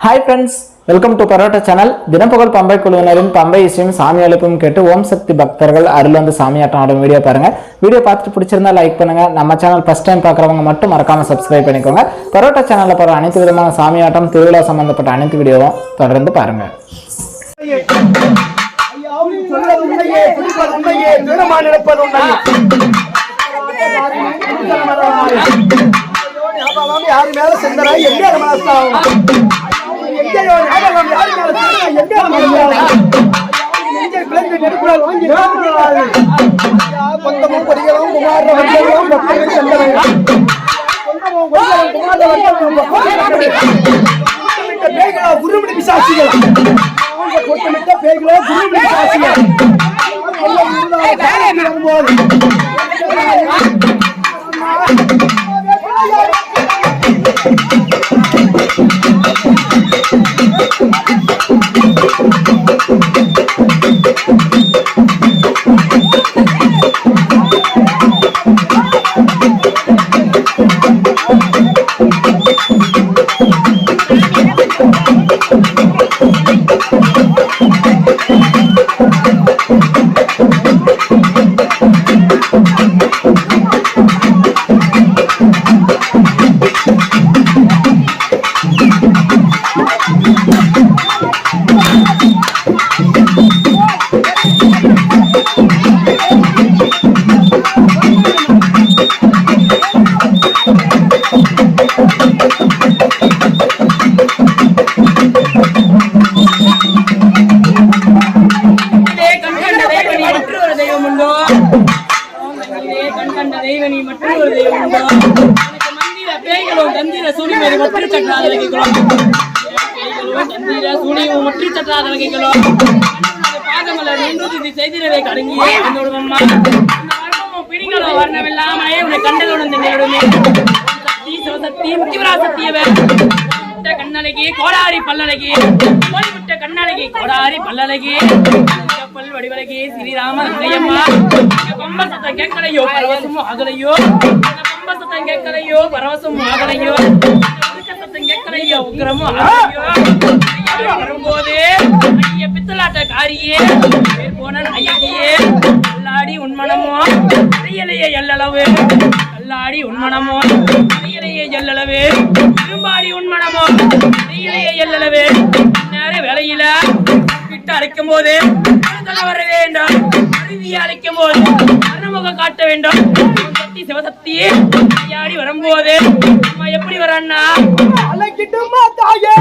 Hi friends, welcome to Parota channel. தினப்பகல் பம்பை குழுவினரின் பம்பை இசையும் சாமி அழைப்பும் கேட்டு ஓம் சக்தி பக்தர்கள் அருள் வந்து சாமியாட்டம் ஆடும் வீடியோ பாருங்க. வீடியோ பார்த்துட்டு பிடிச்சிருந்தா லைக் பண்ணுங்க. நம்ம சேனல் ஃபர்ஸ்ட் டைம் பார்க்குறவங்க மட்டும் மறக்காம சப்ஸ்கிரைப் பண்ணிக்கோங்க. பரோட்டா சேனல்ல போற அனைத்து விதமான சாமியாட்டம் திருவிழா சம்பந்தப்பட்ட அனைத்து வீடியோவும் தொடர்ந்து பாருங்க. யாரு மேல செந்தரா எங்க மனசாவும் எங்கயோ ஞாபகம் யாரு மேல செந்தரா எங்க மனசாவும் எங்க பிளந்து நெருப்புறால் வாங்கி நோக்குறாரு கொந்தமும் கொடிகளும் குமார வண்டிகளும் பக்கமே செந்தரா கொந்தமும் கொடிகளும் குமார வண்டிகளும் கொட்டமிட்ட பேய்களா குருமணி பிசாசிகளா கொட்டமிட்ட பேய்களா குருமணி பிசாசிகளா எல்லாம் இருந்தாலும் வரும்போது கோடாரி பல்லழகி கோடிவிட்ட கண்ணழகி கோடாரி பல்லழகி கப்பல் வடிவழகி ஸ்ரீராம அங்கையம்மா பொம்ப சத்தம் கேட்கலையோ பரவசமும் அகலையோ பொம்ப சத்தம் கேட்கலையோ பரவசமும் அகலையோ சத்தம் கேட்கலையோ உக்கிரமும் அகலையோ வரும்போது ஐய பித்தலாட்ட காரியே போன ஐயகியே கல்லாடி உன்மனமோ கையிலேயே எல்லளவு கல்லாடி உன்மனமோ கையிலேயே எல்லளவு திரும்பாடி உன்மனமோ கையிலேயே எல்லளவு நேர வேலையில விட்டு அழைக்கும் போது வர வேண்டும் அருவியை அழைக்கும் போது அருமுகம் காட்ட வேண்டும் சக்தி சிவசக்தி ஐயாடி வரும்போது அம்மா எப்படி வரான்னா அழைக்கிட்டுமா தாயே